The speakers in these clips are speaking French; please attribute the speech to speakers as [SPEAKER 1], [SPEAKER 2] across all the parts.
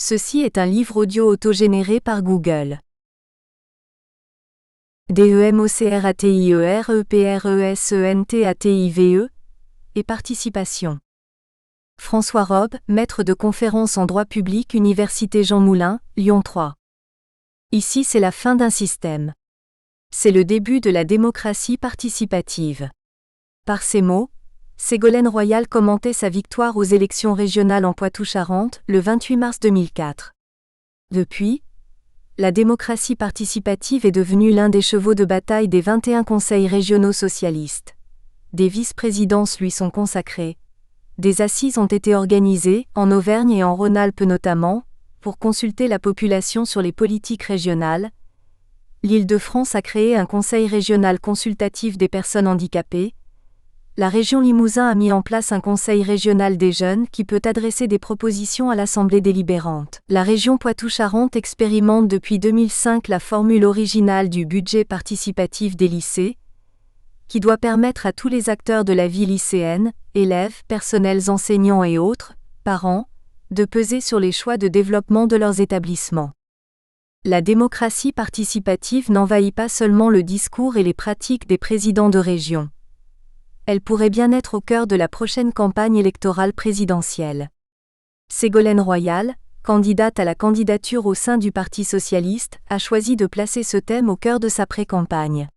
[SPEAKER 1] Ceci est un livre audio autogénéré par Google. DEMOCRATIEREPRESENTATIVE et participation. François Robe, maître de conférences en droit public Université Jean Moulin, Lyon 3. Ici c'est la fin d'un système. C'est le début de la démocratie participative. Par ces mots, Ségolène Royal commentait sa victoire aux élections régionales en Poitou-Charentes, le 28 mars 2004. Depuis, la démocratie participative est devenue l'un des chevaux de bataille des 21 conseils régionaux socialistes. Des vice-présidences lui sont consacrées. Des assises ont été organisées, en Auvergne et en Rhône-Alpes notamment, pour consulter la population sur les politiques régionales. L'Île-de-France a créé un conseil régional consultatif des personnes handicapées. La région Limousin a mis en place un conseil régional des jeunes qui peut adresser des propositions à l'Assemblée délibérante. La région Poitou-Charentes expérimente depuis 2005 la formule originale du budget participatif des lycées, qui doit permettre à tous les acteurs de la vie lycéenne, élèves, personnels enseignants et autres, parents, de peser sur les choix de développement de leurs établissements. La démocratie participative n'envahit pas seulement le discours et les pratiques des présidents de région. Elle pourrait bien être au cœur de la prochaine campagne électorale présidentielle. Ségolène Royal, candidate à la candidature au sein du Parti socialiste, a choisi de placer ce thème au cœur de sa pré-campagne.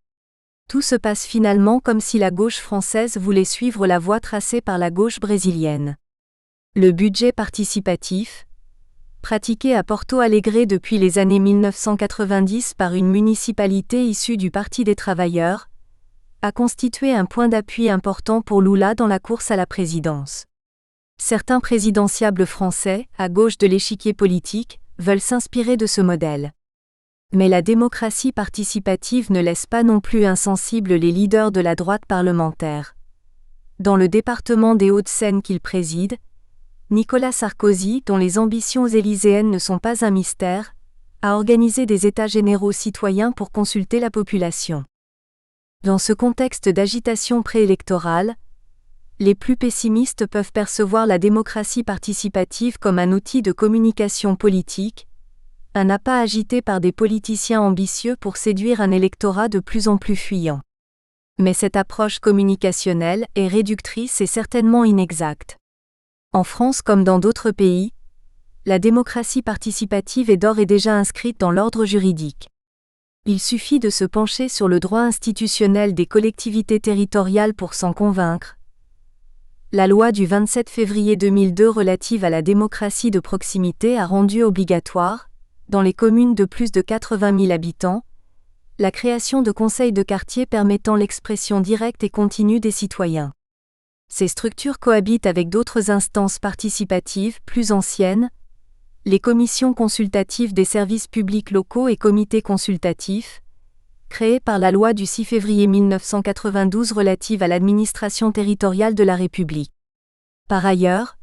[SPEAKER 1] Tout se passe finalement comme si la gauche française voulait suivre la voie tracée par la gauche brésilienne. Le budget participatif, pratiqué à Porto Alegre depuis les années 1990 par une municipalité issue du Parti des travailleurs, a constitué un point d'appui important pour Lula dans la course à la présidence. Certains présidentiables français, à gauche de l'échiquier politique, veulent s'inspirer de ce modèle. Mais la démocratie participative ne laisse pas non plus insensibles les leaders de la droite parlementaire. Dans le département des Hauts-de-Seine qu'il préside, Nicolas Sarkozy, dont les ambitions élyséennes ne sont pas un mystère, a organisé des états généraux citoyens pour consulter la population. Dans ce contexte d'agitation préélectorale, les plus pessimistes peuvent percevoir la démocratie participative comme un outil de communication politique, un appât agité par des politiciens ambitieux pour séduire un électorat de plus en plus fuyant. Mais cette approche communicationnelle est réductrice et certainement inexacte. En France comme dans d'autres pays, la démocratie participative est d'ores et déjà inscrite dans l'ordre juridique. Il suffit de se pencher sur le droit institutionnel des collectivités territoriales pour s'en convaincre. La loi du 27 février 2002 relative à la démocratie de proximité a rendu obligatoire, dans les communes de plus de 80 000 habitants, la création de conseils de quartier permettant l'expression directe et continue des citoyens. Ces structures cohabitent avec d'autres instances participatives plus anciennes, les commissions consultatives des services publics locaux et comités consultatifs, créés par la loi du 6 février 1992 relative à l'administration territoriale de la République. Par ailleurs,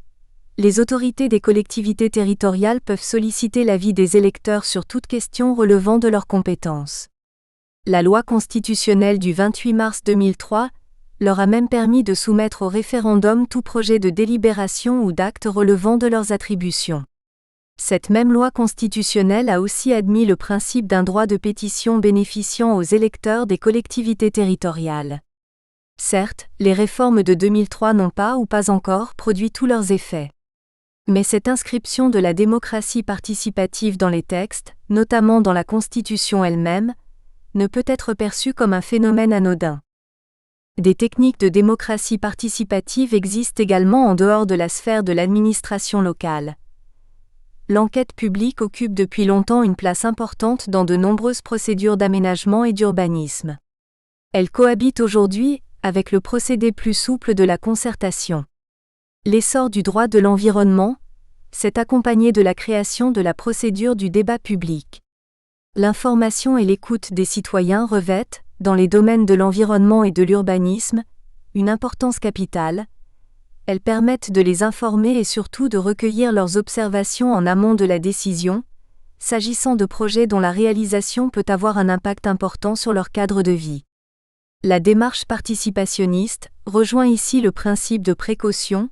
[SPEAKER 1] les autorités des collectivités territoriales peuvent solliciter l'avis des électeurs sur toute question relevant de leurs compétences. La loi constitutionnelle du 28 mars 2003 leur a même permis de soumettre au référendum tout projet de délibération ou d'acte relevant de leurs attributions. Cette même loi constitutionnelle a aussi admis le principe d'un droit de pétition bénéficiant aux électeurs des collectivités territoriales. Certes, les réformes de 2003 n'ont pas ou pas encore produit tous leurs effets. Mais cette inscription de la démocratie participative dans les textes, notamment dans la Constitution elle-même, ne peut être perçue comme un phénomène anodin. Des techniques de démocratie participative existent également en dehors de la sphère de l'administration locale. L'enquête publique occupe depuis longtemps une place importante dans de nombreuses procédures d'aménagement et d'urbanisme. Elle cohabite aujourd'hui avec le procédé plus souple de la concertation. L'essor du droit de l'environnement s'est accompagné de la création de la procédure du débat public. L'information et l'écoute des citoyens revêtent, dans les domaines de l'environnement et de l'urbanisme, une importance capitale. Elles permettent de les informer et surtout de recueillir leurs observations en amont de la décision, s'agissant de projets dont la réalisation peut avoir un impact important sur leur cadre de vie. La démarche participationniste rejoint ici le principe de précaution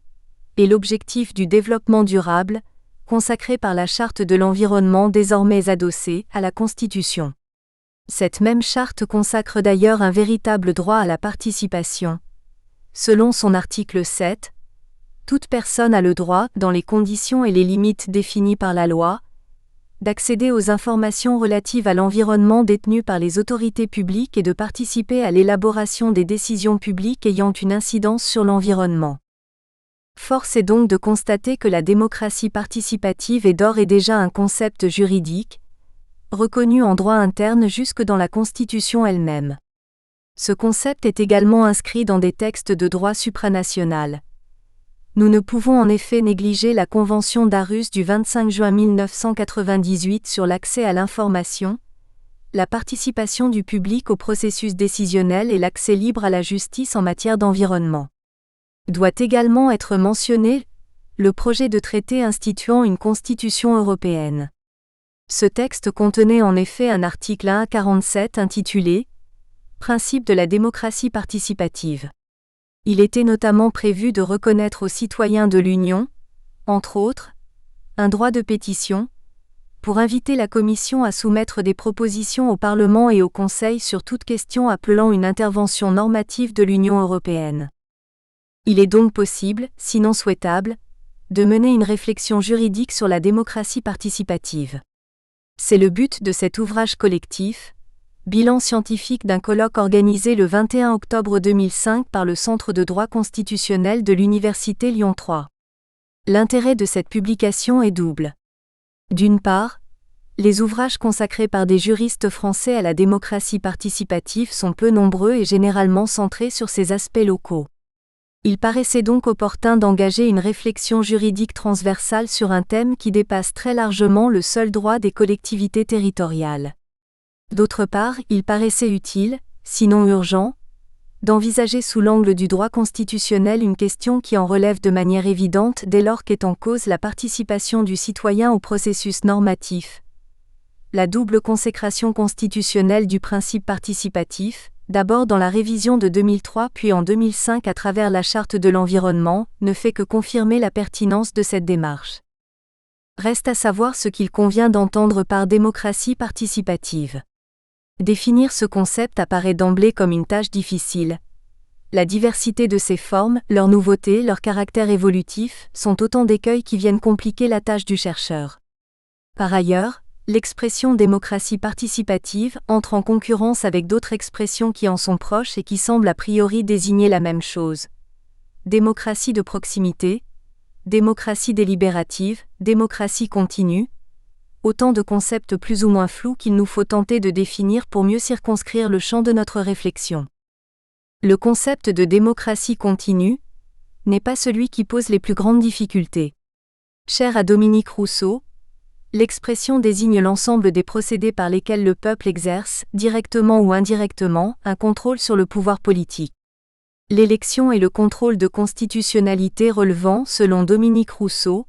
[SPEAKER 1] et l'objectif du développement durable, consacrée par la Charte de l'environnement désormais adossée à la Constitution. Cette même charte consacre d'ailleurs un véritable droit à la participation. Selon son article 7, toute personne a le droit, dans les conditions et les limites définies par la loi, d'accéder aux informations relatives à l'environnement détenues par les autorités publiques et de participer à l'élaboration des décisions publiques ayant une incidence sur l'environnement. Force est donc de constater que la démocratie participative est d'ores et déjà un concept juridique, reconnu en droit interne jusque dans la Constitution elle-même. Ce concept est également inscrit dans des textes de droit supranational. Nous ne pouvons en effet négliger la Convention d'Aarhus du 25 juin 1998 sur l'accès à l'information, la participation du public au processus décisionnel et l'accès libre à la justice en matière d'environnement. Doit également être mentionné le projet de traité instituant une Constitution européenne. Ce texte contenait en effet un article 1.47 intitulé « Principe de la démocratie participative ». Il était notamment prévu de reconnaître aux citoyens de l'Union, entre autres, un droit de pétition, pour inviter la Commission à soumettre des propositions au Parlement et au Conseil sur toute question appelant une intervention normative de l'Union européenne. Il est donc possible, sinon souhaitable, de mener une réflexion juridique sur la démocratie participative. C'est le but de cet ouvrage collectif, bilan scientifique d'un colloque organisé le 21 octobre 2005 par le Centre de droit constitutionnel de l'Université Lyon 3. L'intérêt de cette publication est double. D'une part, les ouvrages consacrés par des juristes français à la démocratie participative sont peu nombreux et généralement centrés sur ses aspects locaux. Il paraissait donc opportun d'engager une réflexion juridique transversale sur un thème qui dépasse très largement le seul droit des collectivités territoriales. D'autre part, il paraissait utile, sinon urgent, d'envisager sous l'angle du droit constitutionnel une question qui en relève de manière évidente dès lors qu'est en cause la participation du citoyen au processus normatif. La double consécration constitutionnelle du principe participatif, d'abord dans la révision de 2003 puis en 2005 à travers la Charte de l'environnement, ne fait que confirmer la pertinence de cette démarche. Reste à savoir ce qu'il convient d'entendre par démocratie participative. Définir ce concept apparaît d'emblée comme une tâche difficile. La diversité de ses formes, leur nouveauté, leur caractère évolutif, sont autant d'écueils qui viennent compliquer la tâche du chercheur. Par ailleurs, l'expression démocratie participative entre en concurrence avec d'autres expressions qui en sont proches et qui semblent a priori désigner la même chose. Démocratie de proximité, démocratie délibérative, démocratie continue, autant de concepts plus ou moins flous qu'il nous faut tenter de définir pour mieux circonscrire le champ de notre réflexion. Le concept de démocratie continue n'est pas celui qui pose les plus grandes difficultés. Cher à Dominique Rousseau, l'expression désigne l'ensemble des procédés par lesquels le peuple exerce, directement ou indirectement, un contrôle sur le pouvoir politique. L'élection et le contrôle de constitutionnalité relevant, selon Dominique Rousseau,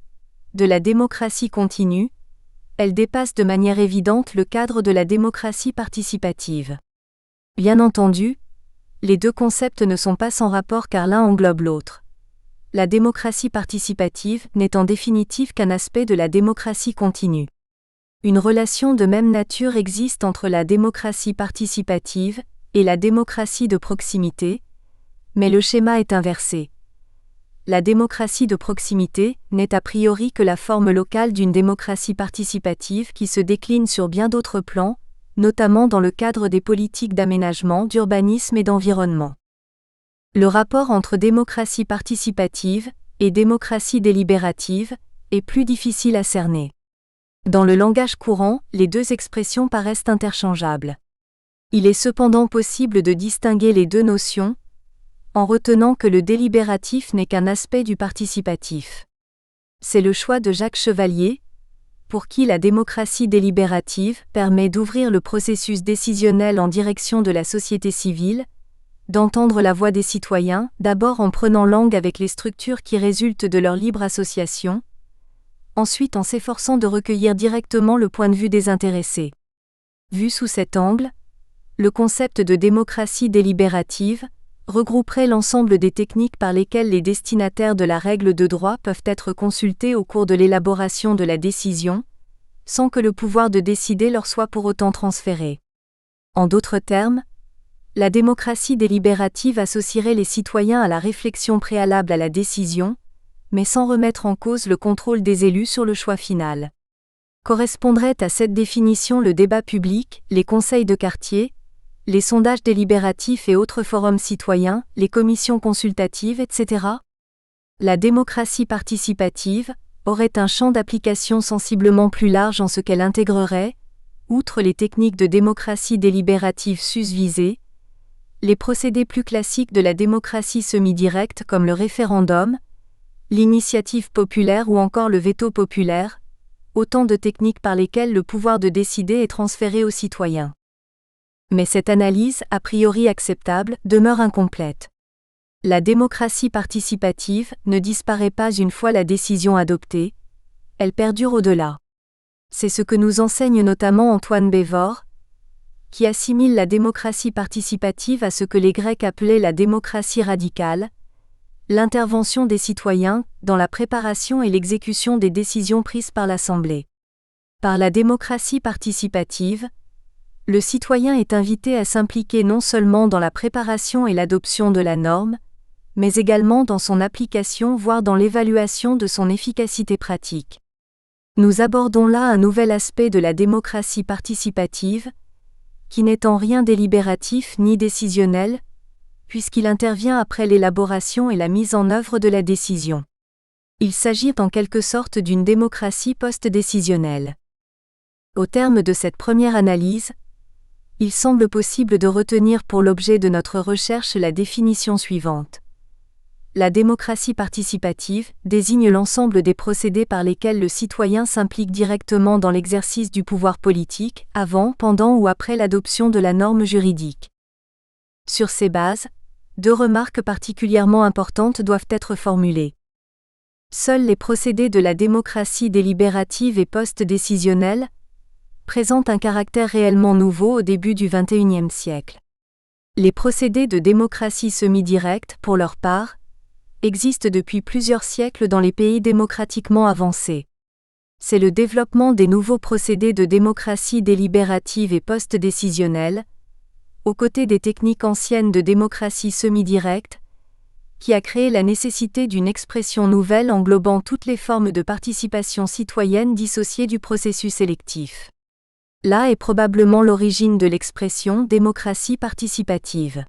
[SPEAKER 1] de la démocratie continue, elle dépasse de manière évidente le cadre de la démocratie participative. Bien entendu, les deux concepts ne sont pas sans rapport car l'un englobe l'autre. La démocratie participative n'est en définitive qu'un aspect de la démocratie continue. Une relation de même nature existe entre la démocratie participative et la démocratie de proximité, mais le schéma est inversé. La démocratie de proximité n'est a priori que la forme locale d'une démocratie participative qui se décline sur bien d'autres plans, notamment dans le cadre des politiques d'aménagement, d'urbanisme et d'environnement. Le rapport entre démocratie participative et démocratie délibérative est plus difficile à cerner. Dans le langage courant, les deux expressions paraissent interchangeables. Il est cependant possible de distinguer les deux notions, en retenant que le délibératif n'est qu'un aspect du participatif. C'est le choix de Jacques Chevalier, pour qui la démocratie délibérative permet d'ouvrir le processus décisionnel en direction de la société civile, d'entendre la voix des citoyens, d'abord en prenant langue avec les structures qui résultent de leur libre association, ensuite en s'efforçant de recueillir directement le point de vue des intéressés. Vu sous cet angle, le concept de démocratie délibérative regrouperait l'ensemble des techniques par lesquelles les destinataires de la règle de droit peuvent être consultés au cours de l'élaboration de la décision, sans que le pouvoir de décider leur soit pour autant transféré. En d'autres termes, la démocratie délibérative associerait les citoyens à la réflexion préalable à la décision, mais sans remettre en cause le contrôle des élus sur le choix final. Correspondrait à cette définition le débat public, les conseils de quartier, les sondages délibératifs et autres forums citoyens, les commissions consultatives, etc. La démocratie participative aurait un champ d'application sensiblement plus large en ce qu'elle intégrerait, outre les techniques de démocratie délibérative susvisées, les procédés plus classiques de la démocratie semi-directe comme le référendum, l'initiative populaire ou encore le veto populaire, autant de techniques par lesquelles le pouvoir de décider est transféré aux citoyens. Mais cette analyse, a priori acceptable, demeure incomplète. La démocratie participative ne disparaît pas une fois la décision adoptée, elle perdure au-delà. C'est ce que nous enseigne notamment Antoine Bévor, qui assimile la démocratie participative à ce que les Grecs appelaient la démocratie radicale, l'intervention des citoyens dans la préparation et l'exécution des décisions prises par l'Assemblée. Par la démocratie participative, le citoyen est invité à s'impliquer non seulement dans la préparation et l'adoption de la norme, mais également dans son application voire dans l'évaluation de son efficacité pratique. Nous abordons là un nouvel aspect de la démocratie participative, qui n'est en rien délibératif ni décisionnel, puisqu'il intervient après l'élaboration et la mise en œuvre de la décision. Il s'agit en quelque sorte d'une démocratie post-décisionnelle. Au terme de cette première analyse, il semble possible de retenir pour l'objet de notre recherche la définition suivante. La démocratie participative désigne l'ensemble des procédés par lesquels le citoyen s'implique directement dans l'exercice du pouvoir politique, avant, pendant ou après l'adoption de la norme juridique. Sur ces bases, deux remarques particulièrement importantes doivent être formulées. Seuls les procédés de la démocratie délibérative et post-décisionnelle présentent un caractère réellement nouveau au début du XXIe siècle. Les procédés de démocratie semi-directe, pour leur part, existent depuis plusieurs siècles dans les pays démocratiquement avancés. C'est le développement des nouveaux procédés de démocratie délibérative et post-décisionnelle, aux côtés des techniques anciennes de démocratie semi-directe, qui a créé la nécessité d'une expression nouvelle englobant toutes les formes de participation citoyenne dissociées du processus électif. Là est probablement l'origine de l'expression démocratie participative.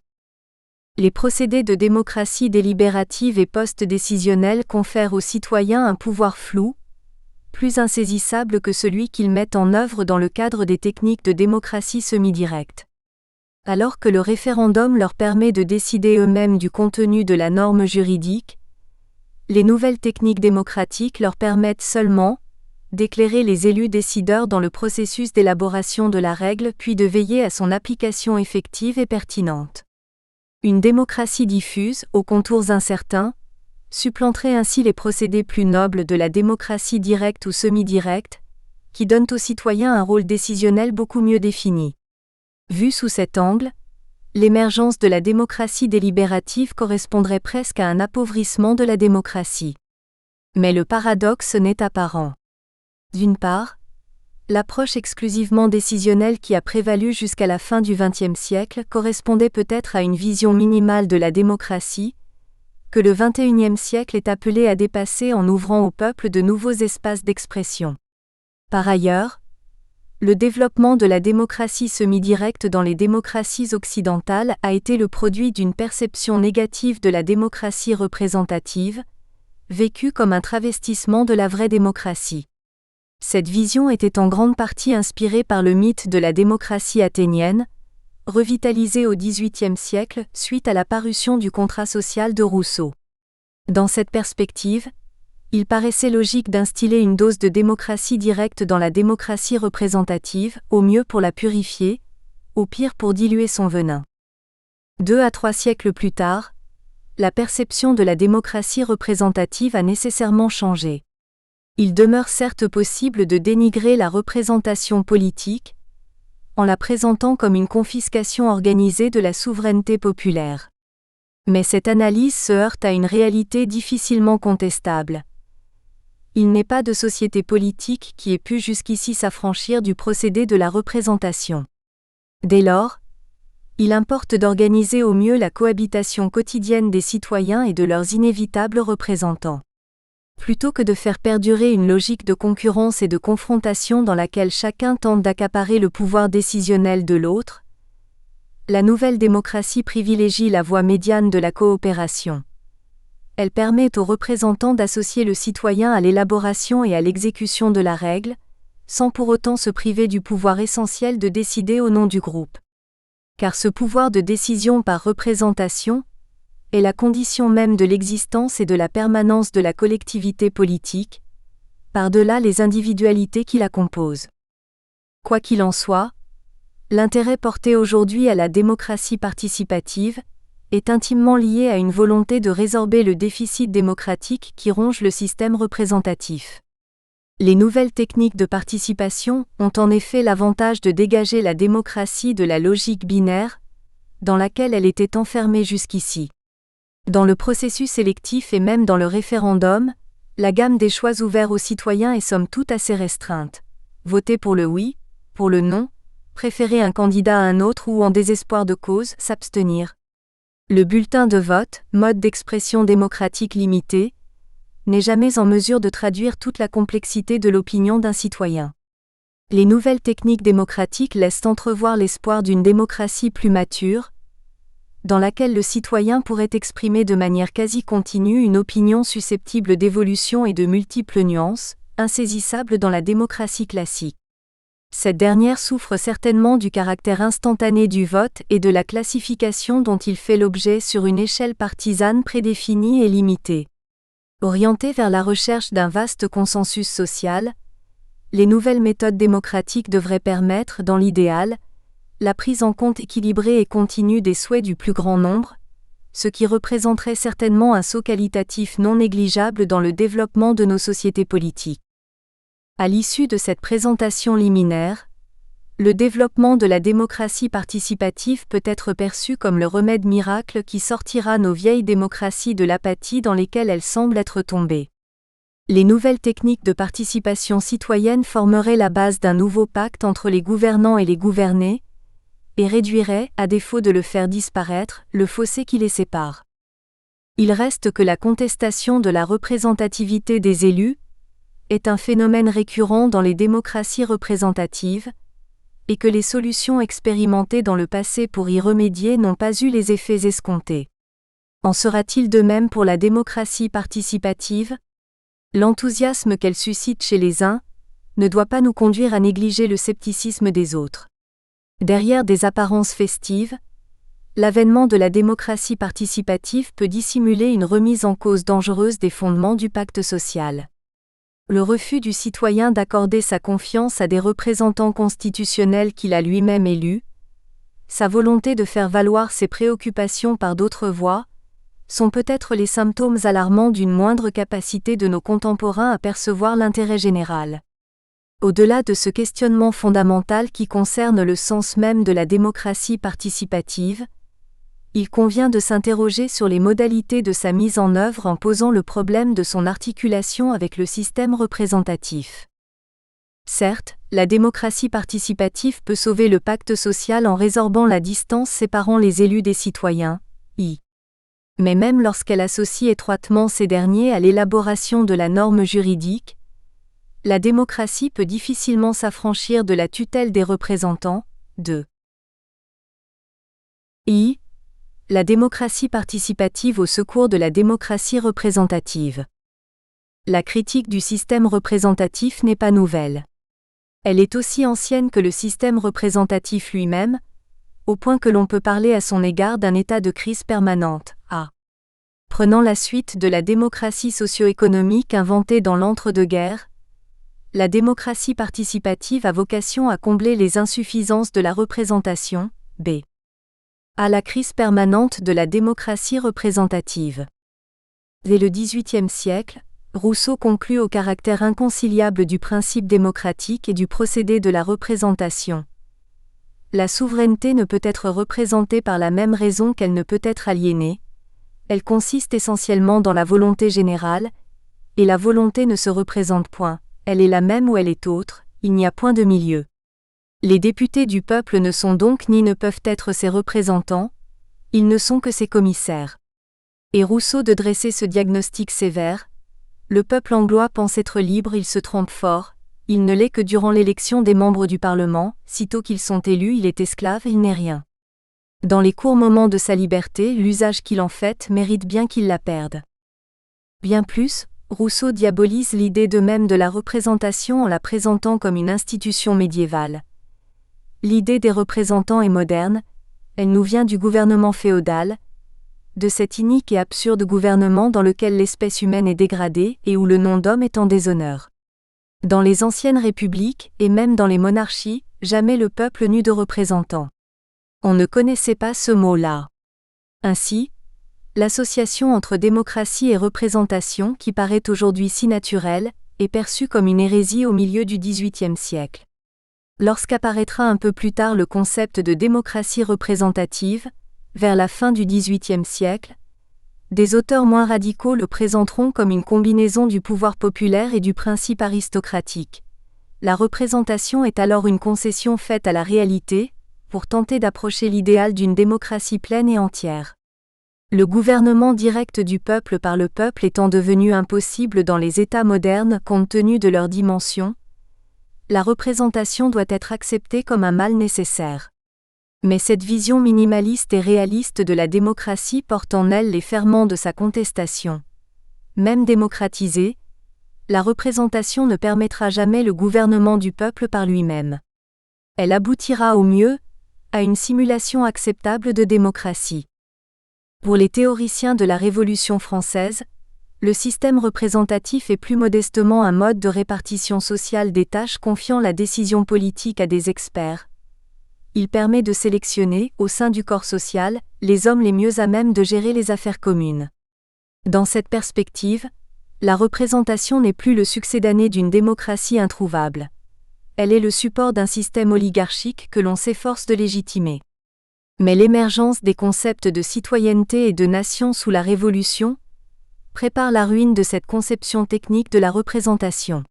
[SPEAKER 1] Les procédés de démocratie délibérative et post-décisionnelle confèrent aux citoyens un pouvoir flou, plus insaisissable que celui qu'ils mettent en œuvre dans le cadre des techniques de démocratie semi-directe. Alors que le référendum leur permet de décider eux-mêmes du contenu de la norme juridique, les nouvelles techniques démocratiques leur permettent seulement d'éclairer les élus décideurs dans le processus d'élaboration de la règle puis de veiller à son application effective et pertinente. Une démocratie diffuse, aux contours incertains, supplanterait ainsi les procédés plus nobles de la démocratie directe ou semi-directe, qui donnent aux citoyens un rôle décisionnel beaucoup mieux défini. Vu sous cet angle, l'émergence de la démocratie délibérative correspondrait presque à un appauvrissement de la démocratie. Mais le paradoxe n'est apparent. D'une part, l'approche exclusivement décisionnelle qui a prévalu jusqu'à la fin du XXe siècle correspondait peut-être à une vision minimale de la démocratie, que le XXIe siècle est appelé à dépasser en ouvrant au peuple de nouveaux espaces d'expression. Par ailleurs, le développement de la démocratie semi-directe dans les démocraties occidentales a été le produit d'une perception négative de la démocratie représentative, vécue comme un travestissement de la vraie démocratie. Cette vision était en grande partie inspirée par le mythe de la démocratie athénienne, revitalisé au XVIIIe siècle suite à la parution du Contrat social de Rousseau. Dans cette perspective, il paraissait logique d'instiller une dose de démocratie directe dans la démocratie représentative, au mieux pour la purifier, au pire pour diluer son venin. 2 à 3 siècles plus tard, la perception de la démocratie représentative a nécessairement changé. Il demeure certes possible de dénigrer la représentation politique, en la présentant comme une confiscation organisée de la souveraineté populaire. Mais cette analyse se heurte à une réalité difficilement contestable. Il n'est pas de société politique qui ait pu jusqu'ici s'affranchir du procédé de la représentation. Dès lors, il importe d'organiser au mieux la cohabitation quotidienne des citoyens et de leurs inévitables représentants. Plutôt que de faire perdurer une logique de concurrence et de confrontation dans laquelle chacun tente d'accaparer le pouvoir décisionnel de l'autre, la nouvelle démocratie privilégie la voie médiane de la coopération. Elle permet aux représentants d'associer le citoyen à l'élaboration et à l'exécution de la règle, sans pour autant se priver du pouvoir essentiel de décider au nom du groupe. Car ce pouvoir de décision par représentation est la condition même de l'existence et de la permanence de la collectivité politique, par-delà les individualités qui la composent. Quoi qu'il en soit, l'intérêt porté aujourd'hui à la démocratie participative est intimement lié à une volonté de résorber le déficit démocratique qui ronge le système représentatif. Les nouvelles techniques de participation ont en effet l'avantage de dégager la démocratie de la logique binaire, dans laquelle elle était enfermée jusqu'ici. Dans le processus électif et même dans le référendum, la gamme des choix ouverts aux citoyens est somme toute assez restreinte. Voter pour le oui, pour le non, préférer un candidat à un autre ou en désespoir de cause, s'abstenir. Le bulletin de vote, mode d'expression démocratique limité, n'est jamais en mesure de traduire toute la complexité de l'opinion d'un citoyen. Les nouvelles techniques démocratiques laissent entrevoir l'espoir d'une démocratie plus mature, dans laquelle le citoyen pourrait exprimer de manière quasi continue une opinion susceptible d'évolution et de multiples nuances, insaisissables dans la démocratie classique. Cette dernière souffre certainement du caractère instantané du vote et de la classification dont il fait l'objet sur une échelle partisane prédéfinie et limitée. Orientée vers la recherche d'un vaste consensus social, les nouvelles méthodes démocratiques devraient permettre, dans l'idéal, la prise en compte équilibrée et continue des souhaits du plus grand nombre, ce qui représenterait certainement un saut qualitatif non négligeable dans le développement de nos sociétés politiques. À l'issue de cette présentation liminaire, le développement de la démocratie participative peut être perçu comme le remède miracle qui sortira nos vieilles démocraties de l'apathie dans lesquelles elles semblent être tombées. Les nouvelles techniques de participation citoyenne formeraient la base d'un nouveau pacte entre les gouvernants et les gouvernés, et réduiraient, à défaut de le faire disparaître, le fossé qui les sépare. Il reste que la contestation de la représentativité des élus est un phénomène récurrent dans les démocraties représentatives, et que les solutions expérimentées dans le passé pour y remédier n'ont pas eu les effets escomptés. En sera-t-il de même pour la démocratie participative ? L'enthousiasme qu'elle suscite chez les uns ne doit pas nous conduire à négliger le scepticisme des autres. Derrière des apparences festives, l'avènement de la démocratie participative peut dissimuler une remise en cause dangereuse des fondements du pacte social. Le refus du citoyen d'accorder sa confiance à des représentants constitutionnels qu'il a lui-même élus, sa volonté de faire valoir ses préoccupations par d'autres voies, sont peut-être les symptômes alarmants d'une moindre capacité de nos contemporains à percevoir l'intérêt général. Au-delà de ce questionnement fondamental qui concerne le sens même de la démocratie participative, il convient de s'interroger sur les modalités de sa mise en œuvre en posant le problème de son articulation avec le système représentatif. Certes, la démocratie participative peut sauver le pacte social en résorbant la distance séparant les élus des citoyens, mais même lorsqu'elle associe étroitement ces derniers à l'élaboration de la norme juridique, la démocratie peut difficilement s'affranchir de la tutelle des représentants, la démocratie participative au secours de la démocratie représentative. La critique du système représentatif n'est pas nouvelle. Elle est aussi ancienne que le système représentatif lui-même, au point que l'on peut parler à son égard d'un état de crise permanente. Prenant la suite de la démocratie socio-économique inventée dans l'entre-deux-guerres, la démocratie participative a vocation à combler les insuffisances de la représentation, à la crise permanente de la démocratie représentative. Dès le XVIIIe siècle, Rousseau conclut au caractère inconciliable du principe démocratique et du procédé de la représentation. La souveraineté ne peut être représentée par la même raison qu'elle ne peut être aliénée. Elle consiste essentiellement dans la volonté générale, et la volonté ne se représente point, elle est la même ou elle est autre, il n'y a point de milieu. Les députés du peuple ne sont donc ni ne peuvent être ses représentants, ils ne sont que ses commissaires. Et Rousseau de dresser ce diagnostic sévère: le peuple anglois pense être libre, il se trompe fort, il ne l'est que durant l'élection des membres du Parlement, sitôt qu'ils sont élus il est esclave, il n'est rien. Dans les courts moments de sa liberté, l'usage qu'il en fait mérite bien qu'il la perde. Bien plus, Rousseau diabolise l'idée de même de la représentation en la présentant comme une institution médiévale. L'idée des représentants est moderne, elle nous vient du gouvernement féodal, de cet inique et absurde gouvernement dans lequel l'espèce humaine est dégradée et où le nom d'homme est en déshonneur. Dans les anciennes républiques, et même dans les monarchies, jamais le peuple n'eut de représentants. On ne connaissait pas ce mot-là. Ainsi, l'association entre démocratie et représentation, qui paraît aujourd'hui si naturelle, est perçue comme une hérésie au milieu du XVIIIe siècle. Lorsqu'apparaîtra un peu plus tard le concept de démocratie représentative, vers la fin du XVIIIe siècle, des auteurs moins radicaux le présenteront comme une combinaison du pouvoir populaire et du principe aristocratique. La représentation est alors une concession faite à la réalité, pour tenter d'approcher l'idéal d'une démocratie pleine et entière. Le gouvernement direct du peuple par le peuple étant devenu impossible dans les États modernes compte tenu de leur dimension, la représentation doit être acceptée comme un mal nécessaire. Mais cette vision minimaliste et réaliste de la démocratie porte en elle les ferments de sa contestation. Même démocratisée, la représentation ne permettra jamais le gouvernement du peuple par lui-même. Elle aboutira au mieux à une simulation acceptable de démocratie. Pour les théoriciens de la Révolution française, le système représentatif est plus modestement un mode de répartition sociale des tâches confiant la décision politique à des experts. Il permet de sélectionner, au sein du corps social, les hommes les mieux à même de gérer les affaires communes. Dans cette perspective, la représentation n'est plus le succédané d'une démocratie introuvable. Elle est le support d'un système oligarchique que l'on s'efforce de légitimer. Mais l'émergence des concepts de citoyenneté et de nation sous la Révolution prépare la ruine de cette conception technique de la représentation.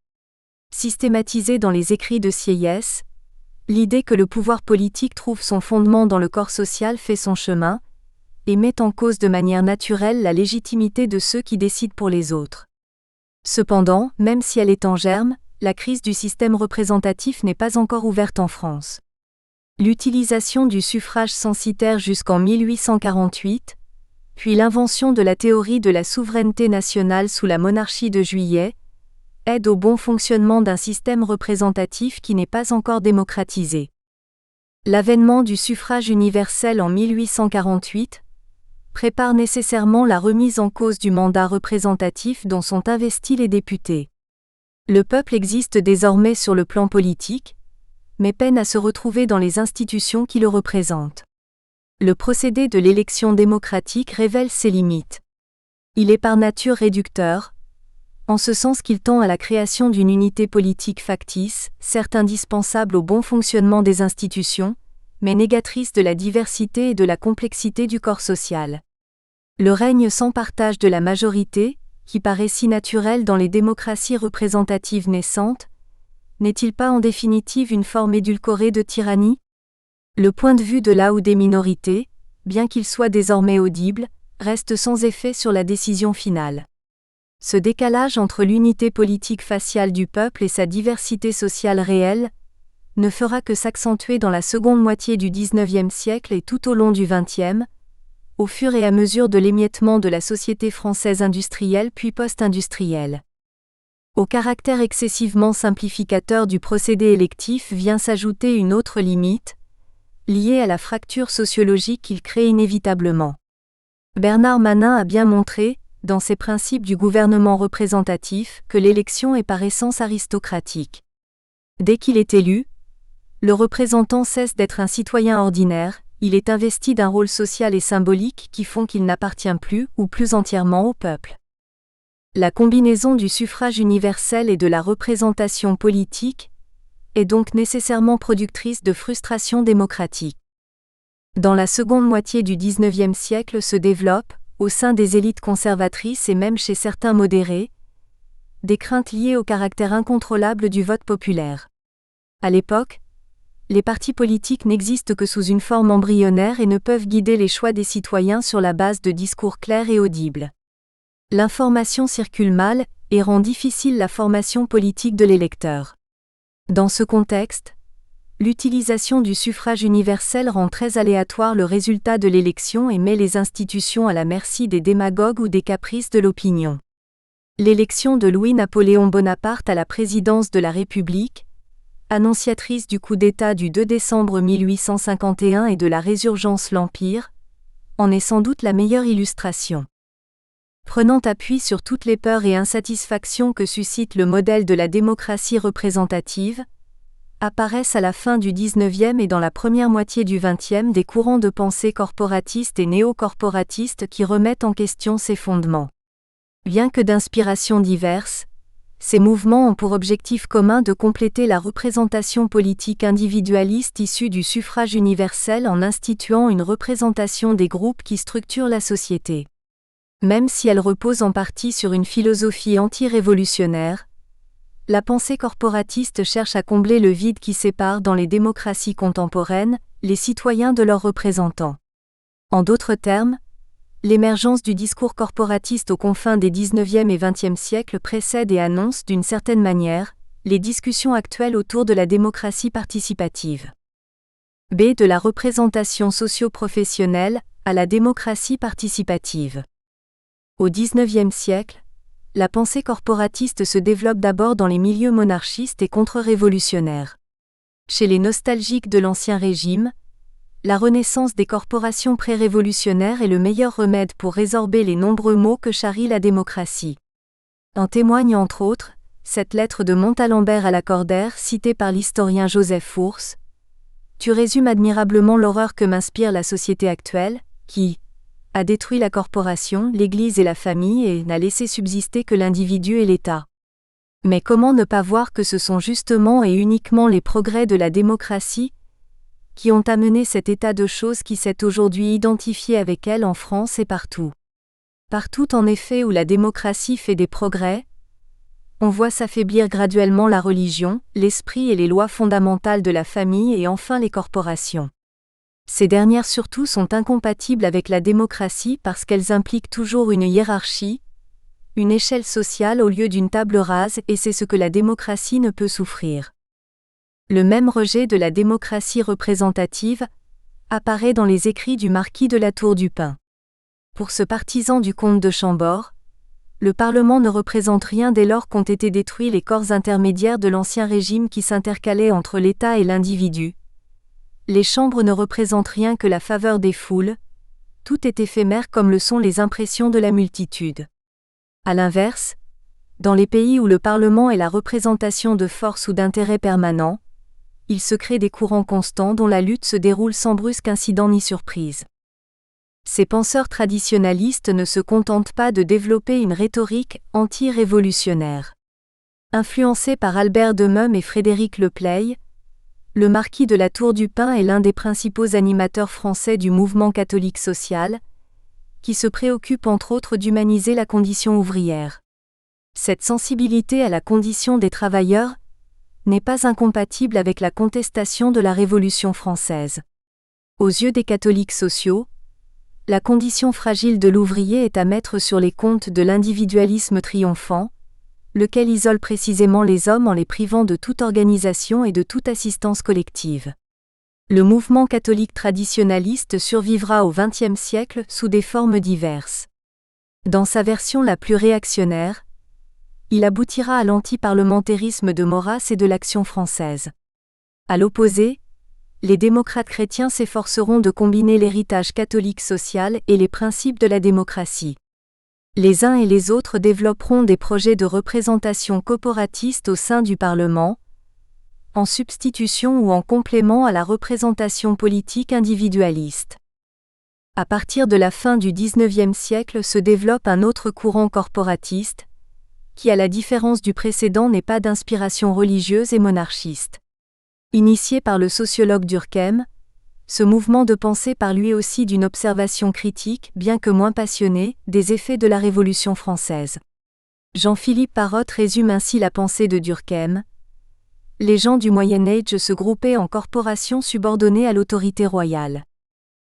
[SPEAKER 1] Systématisée dans les écrits de Sieyès, l'idée que le pouvoir politique trouve son fondement dans le corps social fait son chemin, et met en cause de manière naturelle la légitimité de ceux qui décident pour les autres. Cependant, même si elle est en germe, la crise du système représentatif n'est pas encore ouverte en France. L'utilisation du suffrage censitaire jusqu'en 1848, puis l'invention de la théorie de la souveraineté nationale sous la monarchie de Juillet, aide au bon fonctionnement d'un système représentatif qui n'est pas encore démocratisé. L'avènement du suffrage universel en 1848 prépare nécessairement la remise en cause du mandat représentatif dont sont investis les députés. Le peuple existe désormais sur le plan politique, mais peine à se retrouver dans les institutions qui le représentent. Le procédé de l'élection démocratique révèle ses limites. Il est par nature réducteur, en ce sens qu'il tend à la création d'une unité politique factice, certes indispensable au bon fonctionnement des institutions, mais négatrice de la diversité et de la complexité du corps social. Le règne sans partage de la majorité, qui paraît si naturel dans les démocraties représentatives naissantes, n'est-il pas en définitive une forme édulcorée de tyrannie ? Le point de vue de la ou des minorités, bien qu'il soit désormais audible, reste sans effet sur la décision finale. Ce décalage entre l'unité politique faciale du peuple et sa diversité sociale réelle ne fera que s'accentuer dans la seconde moitié du XIXe siècle et tout au long du XXe, au fur et à mesure de l'émiettement de la société française industrielle puis post-industrielle. Au caractère excessivement simplificateur du procédé électif vient s'ajouter une autre limite, liée à la fracture sociologique qu'il crée inévitablement. Bernard Manin a bien montré, dans ses principes du gouvernement représentatif, que l'élection est par essence aristocratique. Dès qu'il est élu, le représentant cesse d'être un citoyen ordinaire, il est investi d'un rôle social et symbolique qui font qu'il n'appartient plus, ou plus entièrement, au peuple. La combinaison du suffrage universel et de la représentation politique est donc nécessairement productrice de frustration démocratique. Dans la seconde moitié du XIXe siècle se développe, au sein des élites conservatrices et même chez certains modérés, des craintes liées au caractère incontrôlable du vote populaire. À l'époque, les partis politiques n'existent que sous une forme embryonnaire et ne peuvent guider les choix des citoyens sur la base de discours clairs et audibles. L'information circule mal et rend difficile la formation politique de l'électeur. Dans ce contexte, l'utilisation du suffrage universel rend très aléatoire le résultat de l'élection et met les institutions à la merci des démagogues ou des caprices de l'opinion. L'élection de Louis-Napoléon Bonaparte à la présidence de la République, annonciatrice du coup d'État du 2 décembre 1851 et de la résurgence l'Empire, en est sans doute la meilleure illustration. Prenant appui sur toutes les peurs et insatisfactions que suscite le modèle de la démocratie représentative, apparaissent à la fin du XIXe et dans la première moitié du XXe des courants de pensée corporatistes et néo-corporatistes qui remettent en question ces fondements. Bien que d'inspiration diverse, ces mouvements ont pour objectif commun de compléter la représentation politique individualiste issue du suffrage universel en instituant une représentation des groupes qui structurent la société. Même si elle repose en partie sur une philosophie anti-révolutionnaire, la pensée corporatiste cherche à combler le vide qui sépare dans les démocraties contemporaines les citoyens de leurs représentants. En d'autres termes, l'émergence du discours corporatiste aux confins des XIXe et XXe siècles précède et annonce d'une certaine manière les discussions actuelles autour de la démocratie participative. B. De la représentation socio-professionnelle à la démocratie participative. Au XIXe siècle, la pensée corporatiste se développe d'abord dans les milieux monarchistes et contre-révolutionnaires. Chez les nostalgiques de l'Ancien Régime, la renaissance des corporations pré-révolutionnaires est le meilleur remède pour résorber les nombreux maux que charrie la démocratie. En témoigne entre autres, cette lettre de Montalembert à Lacordaire citée par l'historien Joseph Fours. « Tu résumes admirablement l'horreur que m'inspire la société actuelle, qui a détruit la corporation, l'Église et la famille et n'a laissé subsister que l'individu et l'État. Mais comment ne pas voir que ce sont justement et uniquement les progrès de la démocratie qui ont amené cet état de choses qui s'est aujourd'hui identifié avec elle en France et partout. Partout en effet où la démocratie fait des progrès, on voit s'affaiblir graduellement la religion, l'esprit et les lois fondamentales de la famille et enfin les corporations. Ces dernières surtout sont incompatibles avec la démocratie parce qu'elles impliquent toujours une hiérarchie, une échelle sociale au lieu d'une table rase et c'est ce que la démocratie ne peut souffrir. Le même rejet de la démocratie représentative apparaît dans les écrits du marquis de La Tour du Pin. Pour ce partisan du comte de Chambord, le Parlement ne représente rien dès lors qu'ont été détruits les corps intermédiaires de l'Ancien Régime qui s'intercalaient entre l'État et l'individu. Les chambres ne représentent rien que la faveur des foules, tout est éphémère comme le sont les impressions de la multitude. À l'inverse, dans les pays où le Parlement est la représentation de force ou d'intérêt permanent, il se crée des courants constants dont la lutte se déroule sans brusque incident ni surprise. Ces penseurs traditionalistes ne se contentent pas de développer une rhétorique anti-révolutionnaire. Influencé par Albert de Meung et Frédéric Le Play, le marquis de La Tour du Pin est l'un des principaux animateurs français du mouvement catholique social, qui se préoccupe entre autres d'humaniser la condition ouvrière. Cette sensibilité à la condition des travailleurs n'est pas incompatible avec la contestation de la Révolution française. Aux yeux des catholiques sociaux, la condition fragile de l'ouvrier est à mettre sur les comptes de l'individualisme triomphant, lequel isole précisément les hommes en les privant de toute organisation et de toute assistance collective. Le mouvement catholique traditionnaliste survivra au XXe siècle sous des formes diverses. Dans sa version la plus réactionnaire, il aboutira à l'antiparlementarisme de Maurras et de l'Action française. À l'opposé, les démocrates chrétiens s'efforceront de combiner l'héritage catholique social et les principes de la démocratie. Les uns et les autres développeront des projets de représentation corporatiste au sein du Parlement, en substitution ou en complément à la représentation politique individualiste. À partir de la fin du XIXe siècle se développe un autre courant corporatiste, qui à la différence du précédent n'est pas d'inspiration religieuse et monarchiste. Initié par le sociologue Durkheim, ce mouvement de pensée part lui aussi d'une observation critique, bien que moins passionnée, des effets de la Révolution française. Jean-Philippe Parrot résume ainsi la pensée de Durkheim. Les gens du Moyen Âge se groupaient en corporations subordonnées à l'autorité royale.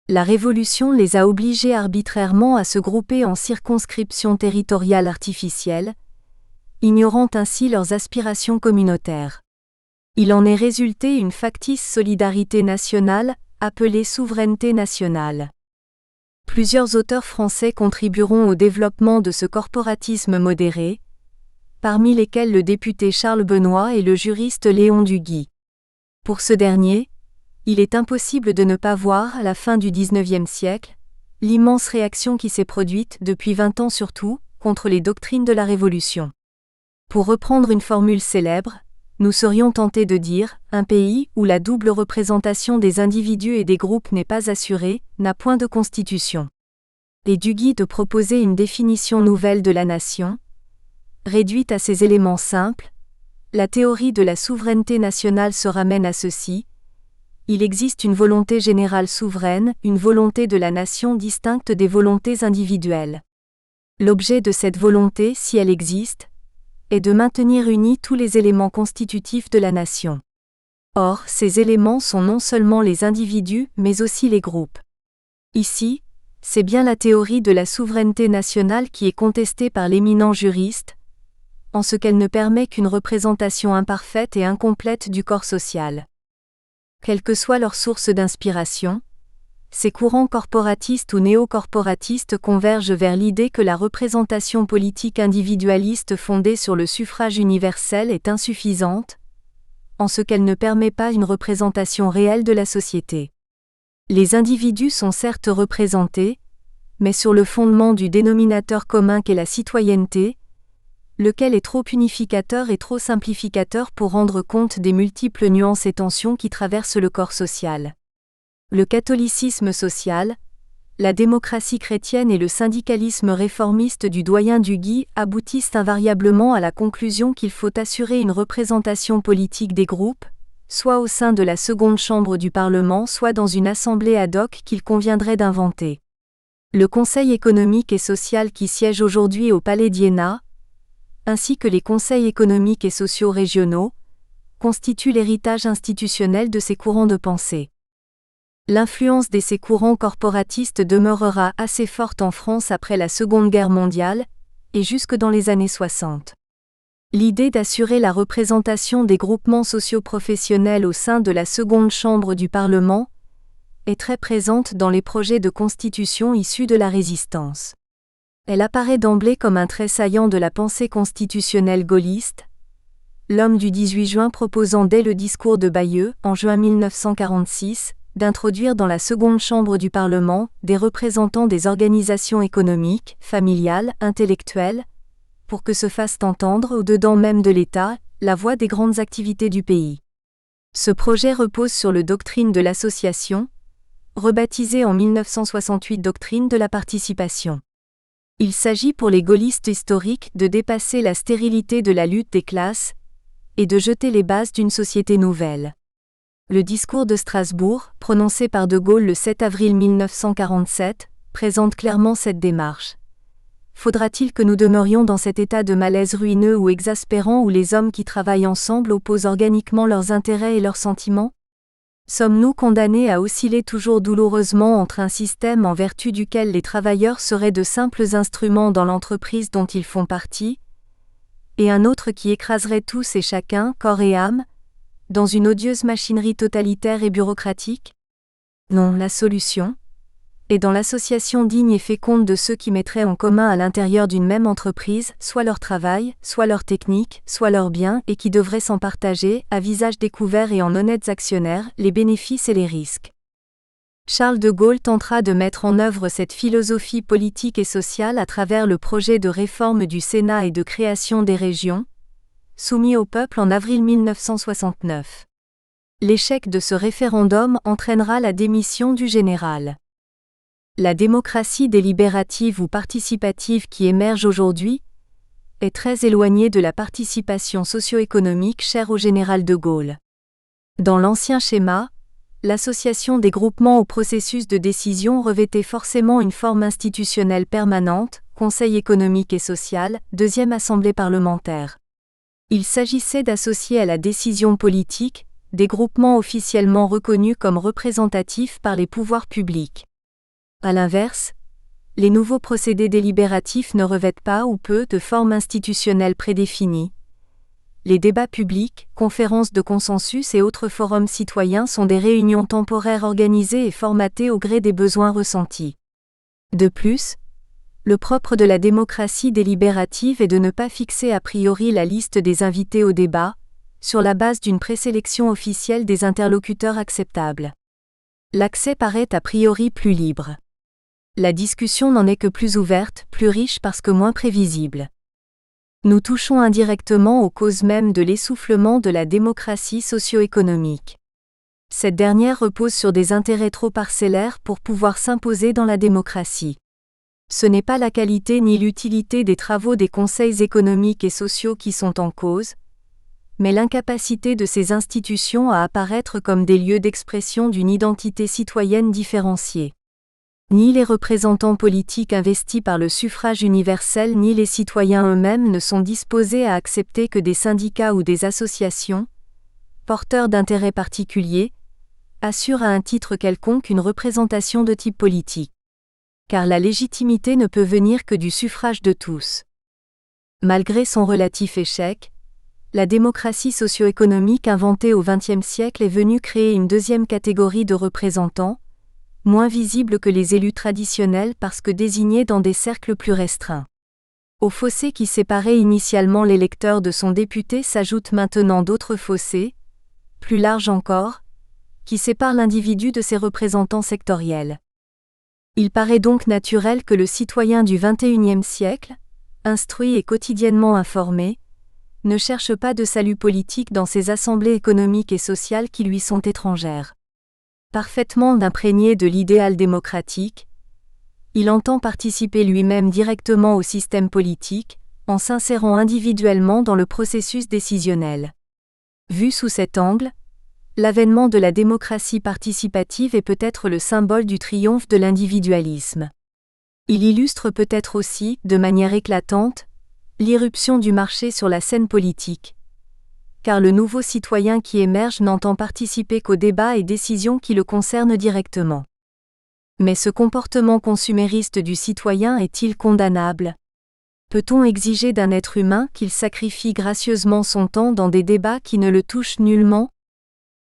[SPEAKER 1] La Révolution les a obligés arbitrairement à se grouper en circonscriptions territoriales artificielles, ignorant ainsi leurs aspirations communautaires. Il en est résulté une factice solidarité nationale, appelée souveraineté nationale. Plusieurs auteurs français contribueront au développement de ce corporatisme modéré, parmi lesquels le député Charles Benoît et le juriste Léon Duguit. Pour ce dernier, il est impossible de ne pas voir, à la fin du XIXe siècle, l'immense réaction qui s'est produite, depuis 20 ans surtout, contre les doctrines de la Révolution. Pour reprendre une formule célèbre, nous serions tentés de dire, un pays où la double représentation des individus et des groupes n'est pas assurée, n'a point de constitution. Et Duguit de proposer une définition nouvelle de la nation, réduite à ces éléments simples, la théorie de la souveraineté nationale se ramène à ceci. Il existe une volonté générale souveraine, une volonté de la nation distincte des volontés individuelles. L'objet de cette volonté, si elle existe, est de maintenir unis tous les éléments constitutifs de la nation. Or, ces éléments sont non seulement les individus, mais aussi les groupes. Ici, c'est bien la théorie de la souveraineté nationale qui est contestée par l'éminent juriste, en ce qu'elle ne permet qu'une représentation imparfaite et incomplète du corps social. Quelle que soit leur source d'inspiration, ces courants corporatistes ou néo-corporatistes convergent vers l'idée que la représentation politique individualiste fondée sur le suffrage universel est insuffisante, en ce qu'elle ne permet pas une représentation réelle de la société. Les individus sont certes représentés, mais sur le fondement du dénominateur commun qu'est la citoyenneté, lequel est trop unificateur et trop simplificateur pour rendre compte des multiples nuances et tensions qui traversent le corps social. Le catholicisme social, la démocratie chrétienne et le syndicalisme réformiste du doyen Duguit aboutissent invariablement à la conclusion qu'il faut assurer une représentation politique des groupes, soit au sein de la seconde chambre du Parlement, soit dans une assemblée ad hoc qu'il conviendrait d'inventer. Le Conseil économique et social qui siège aujourd'hui au Palais d'Iéna, ainsi que les conseils économiques et sociaux régionaux, constituent l'héritage institutionnel de ces courants de pensée. L'influence de ces courants corporatistes demeurera assez forte en France après la Seconde Guerre mondiale, et jusque dans les années 60. L'idée d'assurer la représentation des groupements socio-professionnels au sein de la seconde chambre du Parlement est très présente dans les projets de constitution issus de la Résistance. Elle apparaît d'emblée comme un trait saillant de la pensée constitutionnelle gaulliste, l'homme du 18 juin proposant dès le discours de Bayeux, en juin 1946, d'introduire dans la seconde chambre du Parlement des représentants des organisations économiques, familiales, intellectuelles, pour que se fasse entendre au-dedans même de l'État, la voix des grandes activités du pays. Ce projet repose sur le doctrine de l'association, rebaptisée en 1968 doctrine de la participation. Il s'agit pour les gaullistes historiques de dépasser la stérilité de la lutte des classes et de jeter les bases d'une société nouvelle. Le discours de Strasbourg, prononcé par De Gaulle le 7 avril 1947, présente clairement cette démarche. Faudra-t-il que nous demeurions dans cet état de malaise ruineux ou exaspérant où les hommes qui travaillent ensemble opposent organiquement leurs intérêts et leurs sentiments ? Sommes-nous condamnés à osciller toujours douloureusement entre un système en vertu duquel les travailleurs seraient de simples instruments dans l'entreprise dont ils font partie, et un autre qui écraserait tous et chacun, corps et âme, dans une odieuse machinerie totalitaire et bureaucratique ? Non, la solution est dans l'association digne et féconde de ceux qui mettraient en commun à l'intérieur d'une même entreprise, soit leur travail, soit leur technique, soit leurs biens, et qui devraient s'en partager, à visage découvert et en honnêtes actionnaires, les bénéfices et les risques. Charles de Gaulle tentera de mettre en œuvre cette philosophie politique et sociale à travers le projet de réforme du Sénat et de création des régions, soumis au peuple en avril 1969. L'échec de ce référendum entraînera la démission du général. La démocratie délibérative ou participative qui émerge aujourd'hui est très éloignée de la participation socio-économique chère au général de Gaulle. Dans l'ancien schéma, l'association des groupements au processus de décision revêtait forcément une forme institutionnelle permanente, Conseil économique et social, deuxième assemblée parlementaire. Il s'agissait d'associer à la décision politique des groupements officiellement reconnus comme représentatifs par les pouvoirs publics. À l'inverse, les nouveaux procédés délibératifs ne revêtent pas ou peu de forme institutionnelle prédéfinie. Les débats publics, conférences de consensus et autres forums citoyens sont des réunions temporaires organisées et formatées au gré des besoins ressentis. De plus, le propre de la démocratie délibérative est de ne pas fixer a priori la liste des invités au débat, sur la base d'une présélection officielle des interlocuteurs acceptables. L'accès paraît a priori plus libre. La discussion n'en est que plus ouverte, plus riche parce que moins prévisible. Nous touchons indirectement aux causes mêmes de l'essoufflement de la démocratie socio-économique. Cette dernière repose sur des intérêts trop parcellaires pour pouvoir s'imposer dans la démocratie. Ce n'est pas la qualité ni l'utilité des travaux des conseils économiques et sociaux qui sont en cause, mais l'incapacité de ces institutions à apparaître comme des lieux d'expression d'une identité citoyenne différenciée. Ni les représentants politiques investis par le suffrage universel ni les citoyens eux-mêmes ne sont disposés à accepter que des syndicats ou des associations, porteurs d'intérêts particuliers, assurent à un titre quelconque une représentation de type politique. Car la légitimité ne peut venir que du suffrage de tous. Malgré son relatif échec, la démocratie socio-économique inventée au XXe siècle est venue créer une deuxième catégorie de représentants, moins visibles que les élus traditionnels parce que désignés dans des cercles plus restreints. Au fossé qui séparait initialement l'électeur de son député s'ajoutent maintenant d'autres fossés, plus larges encore, qui séparent l'individu de ses représentants sectoriels. Il paraît donc naturel que le citoyen du XXIe siècle, instruit et quotidiennement informé, ne cherche pas de salut politique dans ces assemblées économiques et sociales qui lui sont étrangères. Parfaitement imprégné de l'idéal démocratique, il entend participer lui-même directement au système politique, en s'insérant individuellement dans le processus décisionnel. Vu sous cet angle, l'avènement de la démocratie participative est peut-être le symbole du triomphe de l'individualisme. Il illustre peut-être aussi, de manière éclatante, l'irruption du marché sur la scène politique, car le nouveau citoyen qui émerge n'entend participer qu'aux débats et décisions qui le concernent directement. Mais ce comportement consumériste du citoyen est-il condamnable ? Peut-on exiger d'un être humain qu'il sacrifie gracieusement son temps dans des débats qui ne le touchent nullement ?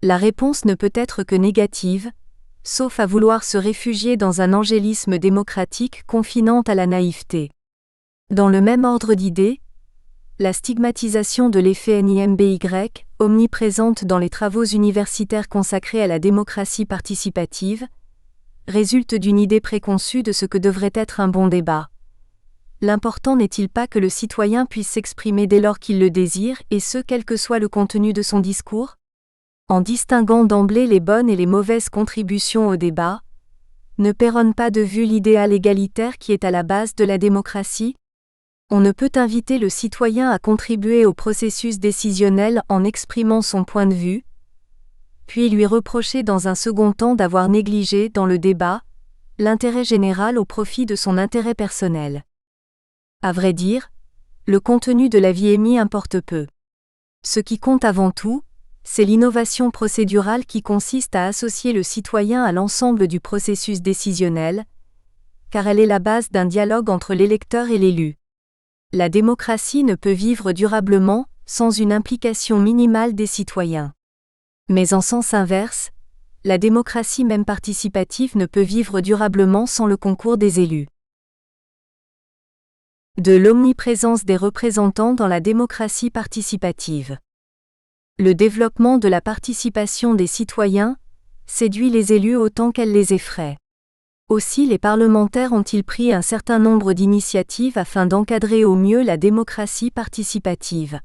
[SPEAKER 1] La réponse ne peut être que négative, sauf à vouloir se réfugier dans un angélisme démocratique confinant à la naïveté. Dans le même ordre d'idées, la stigmatisation de l'effet NIMBY, omniprésente dans les travaux universitaires consacrés à la démocratie participative, résulte d'une idée préconçue de ce que devrait être un bon débat. L'important n'est-il pas que le citoyen puisse s'exprimer dès lors qu'il le désire, et ce quel que soit le contenu de son discours ? En distinguant d'emblée les bonnes et les mauvaises contributions au débat, ne perdons pas de vue l'idéal égalitaire qui est à la base de la démocratie ? On ne peut inviter le citoyen à contribuer au processus décisionnel en exprimant son point de vue, puis lui reprocher dans un second temps d'avoir négligé, dans le débat, l'intérêt général au profit de son intérêt personnel. À vrai dire, le contenu de la vie émise importe peu. Ce qui compte avant tout, c'est l'innovation procédurale qui consiste à associer le citoyen à l'ensemble du processus décisionnel, car elle est la base d'un dialogue entre l'électeur et l'élu. La démocratie ne peut vivre durablement sans une implication minimale des citoyens. Mais en sens inverse, la démocratie même participative ne peut vivre durablement sans le concours des élus. De l'omniprésence des représentants dans la démocratie participative. Le développement de la participation des citoyens séduit les élus autant qu'elle les effraie. Aussi les parlementaires ont-ils pris un certain nombre d'initiatives afin d'encadrer au mieux la démocratie participative.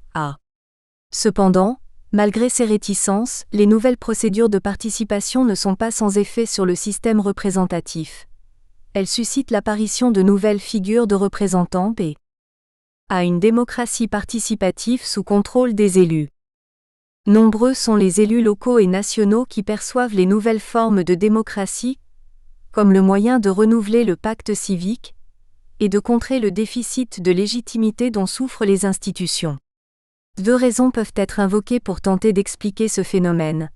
[SPEAKER 1] Cependant, malgré ces réticences, les nouvelles procédures de participation ne sont pas sans effet sur le système représentatif. Elles suscitent l'apparition de nouvelles figures de représentants à une démocratie participative sous contrôle des élus. Nombreux sont les élus locaux et nationaux qui perçoivent les nouvelles formes de démocratie comme le moyen de renouveler le pacte civique et de contrer le déficit de légitimité dont souffrent les institutions. 2 raisons peuvent être invoquées pour tenter d'expliquer ce phénomène.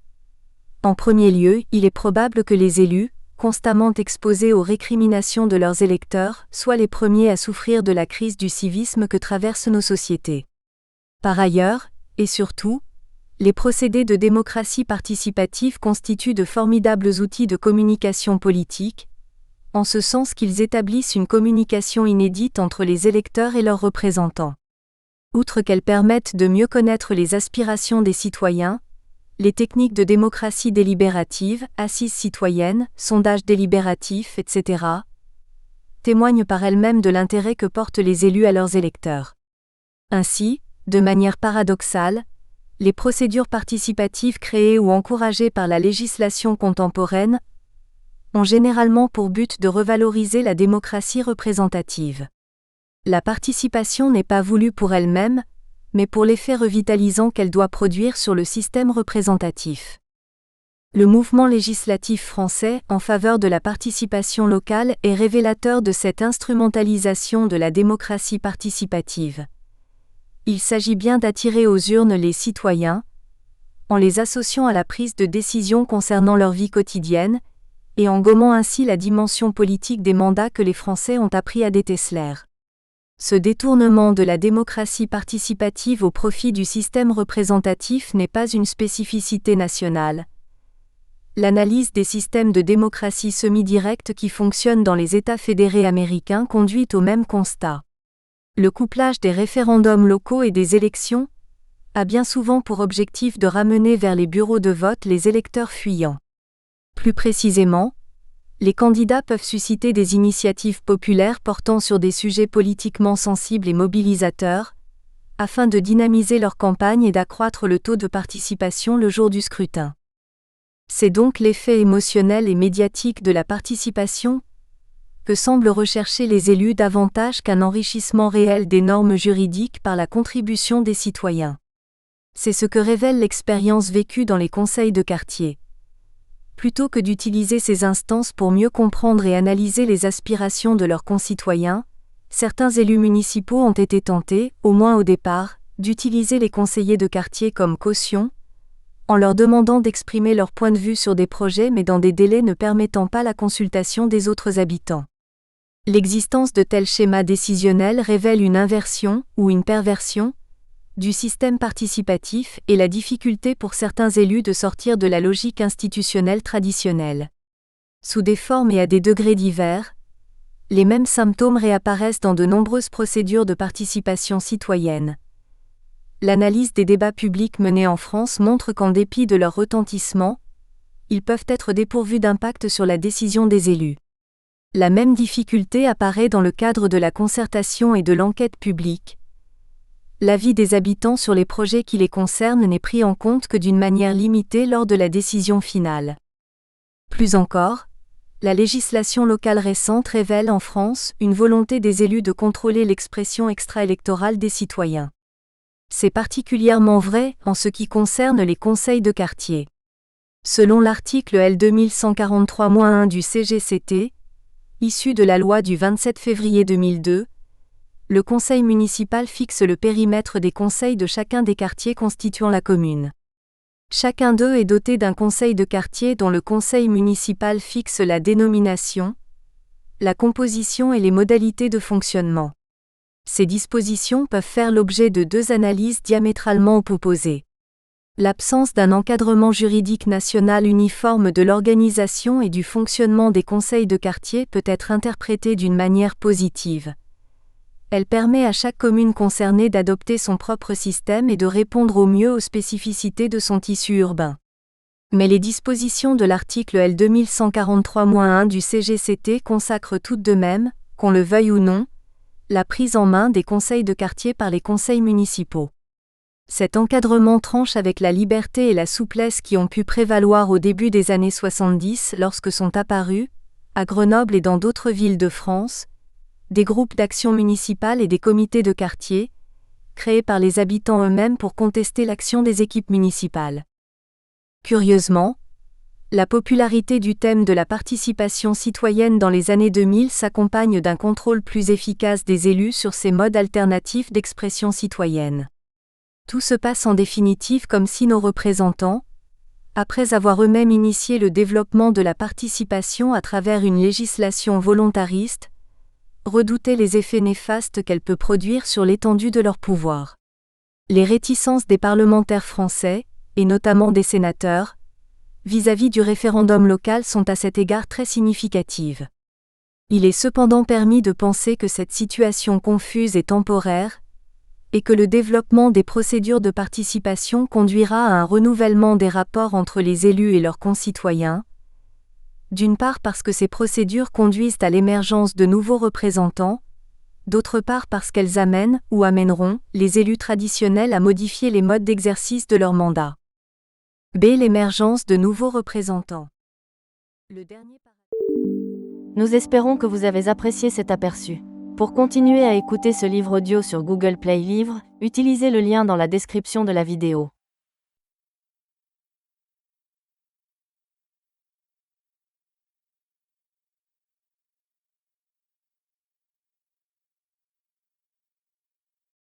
[SPEAKER 1] En premier lieu, il est probable que les élus, constamment exposés aux récriminations de leurs électeurs, soient les premiers à souffrir de la crise du civisme que traversent nos sociétés. Par ailleurs, et surtout, les procédés de démocratie participative constituent de formidables outils de communication politique, en ce sens qu'ils établissent une communication inédite entre les électeurs et leurs représentants. Outre qu'elles permettent de mieux connaître les aspirations des citoyens, les techniques de démocratie délibérative, assises citoyennes, sondages délibératifs, etc., témoignent par elles-mêmes de l'intérêt que portent les élus à leurs électeurs. Ainsi, de manière paradoxale, les procédures participatives créées ou encouragées par la législation contemporaine ont généralement pour but de revaloriser la démocratie représentative. La participation n'est pas voulue pour elle-même, mais pour l'effet revitalisant qu'elle doit produire sur le système représentatif. Le mouvement législatif français en faveur de la participation locale est révélateur de cette instrumentalisation de la démocratie participative. Il s'agit bien d'attirer aux urnes les citoyens, en les associant à la prise de décision concernant leur vie quotidienne, et en gommant ainsi la dimension politique des mandats que les Français ont appris à déceler. Ce détournement de la démocratie participative au profit du système représentatif n'est pas une spécificité nationale. L'analyse des systèmes de démocratie semi-directe qui fonctionnent dans les États fédérés américains conduit au même constat. Le couplage des référendums locaux et des élections a bien souvent pour objectif de ramener vers les bureaux de vote les électeurs fuyants. Plus précisément, les candidats peuvent susciter des initiatives populaires portant sur des sujets politiquement sensibles et mobilisateurs, afin de dynamiser leur campagne et d'accroître le taux de participation le jour du scrutin. C'est donc l'effet émotionnel et médiatique de la participation que semblent rechercher les élus davantage qu'un enrichissement réel des normes juridiques par la contribution des citoyens. C'est ce que révèle l'expérience vécue dans les conseils de quartier. Plutôt que d'utiliser ces instances pour mieux comprendre et analyser les aspirations de leurs concitoyens, certains élus municipaux ont été tentés, au moins au départ, d'utiliser les conseillers de quartier comme caution, en leur demandant d'exprimer leur point de vue sur des projets mais dans des délais ne permettant pas la consultation des autres habitants. L'existence de tels schémas décisionnels révèle une inversion, ou une perversion, du système participatif et la difficulté pour certains élus de sortir de la logique institutionnelle traditionnelle. Sous des formes et à des degrés divers, les mêmes symptômes réapparaissent dans de nombreuses procédures de participation citoyenne. L'analyse des débats publics menés en France montre qu'en dépit de leur retentissement, ils peuvent être dépourvus d'impact sur la décision des élus. La même difficulté apparaît dans le cadre de la concertation et de l'enquête publique. L'avis des habitants sur les projets qui les concernent n'est pris en compte que d'une manière limitée lors de la décision finale. Plus encore, la législation locale récente révèle en France une volonté des élus de contrôler l'expression extra-électorale des citoyens. C'est particulièrement vrai en ce qui concerne les conseils de quartier. Selon l'article L. 2143-1 du CGCT, issu de la loi du 27 février 2002, le conseil municipal fixe le périmètre des conseils de chacun des quartiers constituant la commune. Chacun d'eux est doté d'un conseil de quartier dont le conseil municipal fixe la dénomination, la composition et les modalités de fonctionnement. Ces dispositions peuvent faire l'objet de 2 analyses diamétralement opposées. L'absence d'un encadrement juridique national uniforme de l'organisation et du fonctionnement des conseils de quartier peut être interprétée d'une manière positive. Elle permet à chaque commune concernée d'adopter son propre système et de répondre au mieux aux spécificités de son tissu urbain. Mais les dispositions de l'article L. 2143-1 du CGCT consacrent toutes de même, qu'on le veuille ou non, la prise en main des conseils de quartier par les conseils municipaux. Cet encadrement tranche avec la liberté et la souplesse qui ont pu prévaloir au début des années 70 lorsque sont apparus, à Grenoble et dans d'autres villes de France, des groupes d'action municipale et des comités de quartier, créés par les habitants eux-mêmes pour contester l'action des équipes municipales. Curieusement, la popularité du thème de la participation citoyenne dans les années 2000 s'accompagne d'un contrôle plus efficace des élus sur ces modes alternatifs d'expression citoyenne. Tout se passe en définitive comme si nos représentants, après avoir eux-mêmes initié le développement de la participation à travers une législation volontariste, redoutaient les effets néfastes qu'elle peut produire sur l'étendue de leur pouvoir. Les réticences des parlementaires français, et notamment des sénateurs, vis-à-vis du référendum local sont à cet égard très significatives. Il est cependant permis de penser que cette situation confuse est temporaire, et que le développement des procédures de participation conduira à un renouvellement des rapports entre les élus et leurs concitoyens, d'une part parce que ces procédures conduisent à l'émergence de nouveaux représentants, d'autre part parce qu'elles amènent, ou amèneront, les élus traditionnels à modifier les modes d'exercice de leur mandat. B. L'émergence de nouveaux représentants.
[SPEAKER 2] Nous espérons que vous avez apprécié cet aperçu. Pour continuer à écouter ce livre audio sur Google Play Livres, utilisez le lien dans la description de la vidéo.